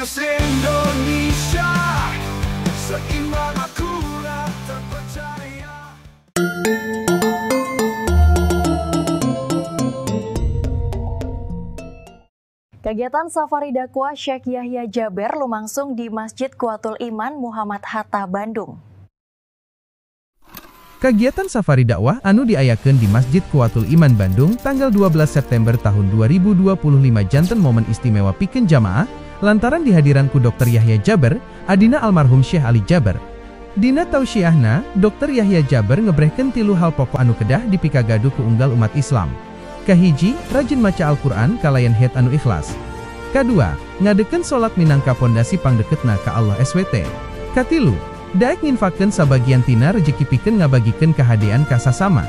News Indonesia, seimbang, akurat, terpercaya. Kegiatan safari dakwah Syekh Yahya Jaber lumangsung di Masjid Quwwatul Iman Muhammad Hatta, Bandung. Kegiatan safari dakwah anu diayakeun di Masjid Quwwatul Iman Bandung tanggal 12 September tahun 2025 janten momen istimewa pikeun jamaah lantaran dihadiran ku Dr. Yahya Jaber, adina almarhum Syekh Ali Jaber. Dina tausiahna, Dr. Yahya Jaber ngebrehkeun 3 hal pokok anu kedah dipikagadu ku unggal umat Islam. Kahiji, rajin maca Al-Quran kalayan het anu ikhlas. Kadua, ngadeken sholat minangka pondasi pangdeketna ka Allah SWT. Katilu, daek nginfakeun sabagian tina rejeki pikeun ngabagikeun kahadean ka sasama.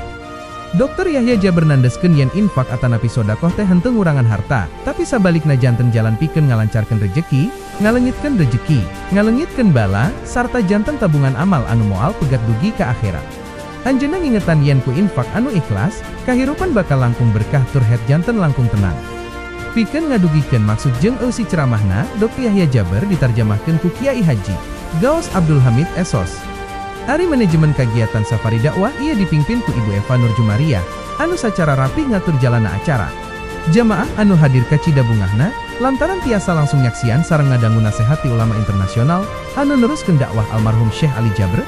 Dr. Yahya Jaber nandeskeun yen infak atanapi sodakoh teh henteu ngurangan harta, tapi sabalikna janten jalan pikeun ngalancarkeun rejeki, ngalengitkeun rejeki, ngalengitkeun bala, sarta janten tabungan amal anu moal pegat dugi ka akhirat. Anjeunna ngingetan yen ku infak anu ikhlas, kahirupan bakal langkung berkah tur het janten langkung tenang. Pikeun ngadugikeun maksud jeung eusi ceramahna, Dr. Yahya Jaber ditarjamahkeun ku Kiai Haji Gaus Abdul Hamid Esos. Ari manajemen kagiatan safari dakwah ieu dipimpin ku Ibu Eva Nur Jumariah, anu sacara rapih ngatur jalana acara. Jamaah anu hadir ka cidabungahna lantaran tiasa langsung nyaksian sareng ngadangu nasehat ti ulama internasional anu neruskeun dakwah almarhum Syekh Ali Jaber.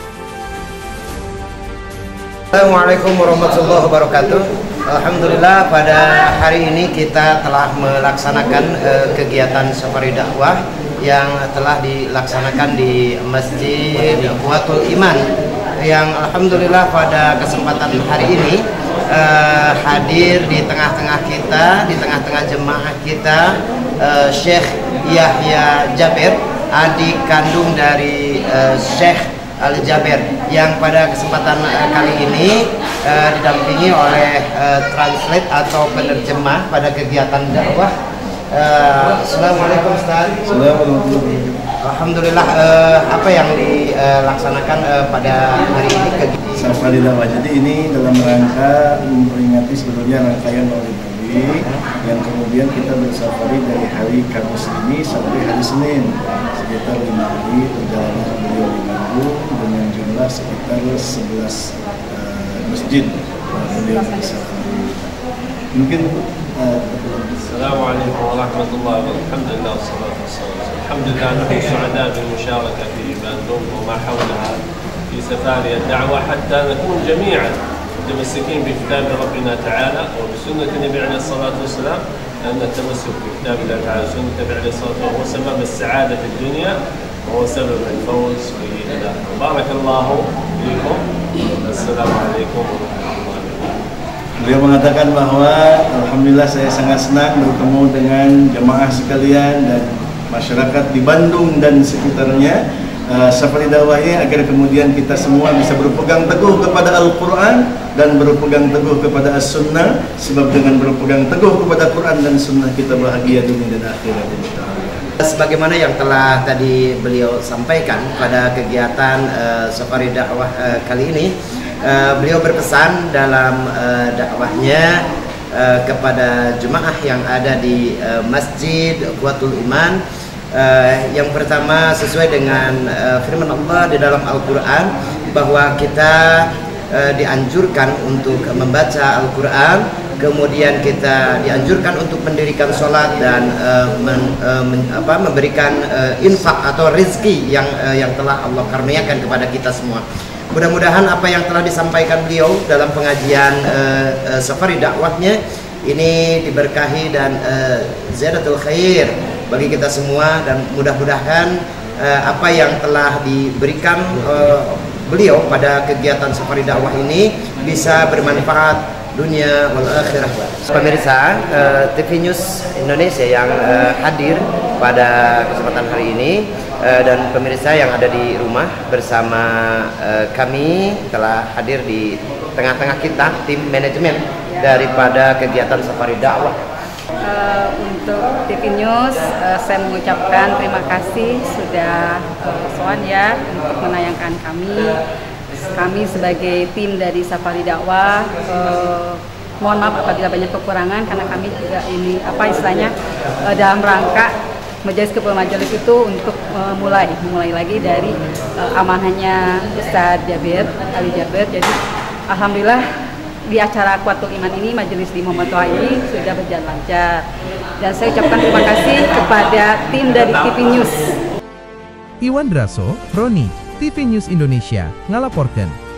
Assalamualaikum warahmatullahi wabarakatuh. Alhamdulillah pada hari ini kita telah melaksanakan kegiatan safari dakwah yang telah dilaksanakan di Masjid Quwwatul Iman, yang alhamdulillah pada kesempatan hari ini hadir di tengah-tengah kita, di tengah-tengah jemaah kita, Syekh Yahya Jaber, adik kandung dari Syekh Ali Jaber, yang pada kesempatan kali ini didampingi oleh translate atau penerjemah pada kegiatan dakwah. Assalamualaikum Ustaz. Alhamdulillah, apa yang dilaksanakan pada hari ini? Safari dakwah. Jadi ini dalam rangka memperingati sebetulnya rangkaian Maulid Nabi yang kemudian kita bersafari dari hari Kamis ini sampai hari Senin, sekitar 5 hari perjalanan beliau di Bandung dengan jumlah sekitar 11 masjid beliau bersafari. Mungkin Assalamualaikum warahmatullahi wabarakatuh. Alhamdulillah wassalatu wassalamu. Alhamdulillah nahnu su'ada bil musyarakah fi Bandung wa ma hawlaha fi safari ad-da'wah hatta nakun jami'an متمسكين بكتاب ربنا تعالى وبسنة النبي عليه الصلاة والسلام، لأن التمسك بكتاب الله تعالى وسنة النبي عليه الصلاة والسلام هو سبب السعادة في الدنيا وهو سبب الفوز في الآخرة. بارك الله فيكم. السلام عليكم ورحمة الله وبركاته. Beliau mengatakan bahwa alhamdulillah saya sangat senang bertemu dengan jemaah sekalian dan masyarakat di Bandung dan sekitarnya. Safari dakwahnya agar kemudian kita semua bisa berpegang teguh kepada Al-Quran dan berpegang teguh kepada As-Sunnah, sebab dengan berpegang teguh kepada Quran dan Sunnah kita bahagia dunia dan akhirat. Sebagaimana yang telah tadi beliau sampaikan pada kegiatan safari dakwah kali ini, beliau berpesan dalam dakwahnya kepada jemaah yang ada di Masjid Quwwatul Iman. Yang pertama, sesuai dengan firman Allah di dalam Al-Quran, bahwa kita dianjurkan untuk membaca Al-Quran, kemudian kita dianjurkan untuk mendirikan sholat dan memberikan infak atau rezeki yang telah Allah karuniakan kepada kita semua. Mudah-mudahan apa yang telah disampaikan beliau dalam pengajian safari dakwahnya ini diberkahi dan ziyadatul khair bagi kita semua, dan mudah-mudahan apa yang telah diberikan beliau pada kegiatan safari dakwah ini bisa bermanfaat dunia wal akhirah. Pemirsa TV News Indonesia yang hadir pada kesempatan hari ini dan pemirsa yang ada di rumah bersama kami telah hadir di tengah-tengah kita, tim manajemen daripada kegiatan safari dakwah. Untuk TV News, saya mengucapkan terima kasih sudah soan ya untuk menayangkan kami sebagai tim dari Safari Dakwah. Mohon maaf apabila banyak kekurangan, karena kami juga ini dalam rangka Majelis Ketua Majelis itu untuk mulai lagi dari amanahnya Ustadz Jabir, Ali Jabir. Jadi alhamdulillah di acara Kuwatul Iman ini majelis di Muhammad Toha ini sudah berjalan lancar. Dan saya ucapkan terima kasih kepada tim dari TV News. Iwan Draso, Roni, TV News Indonesia, ngalaporkan.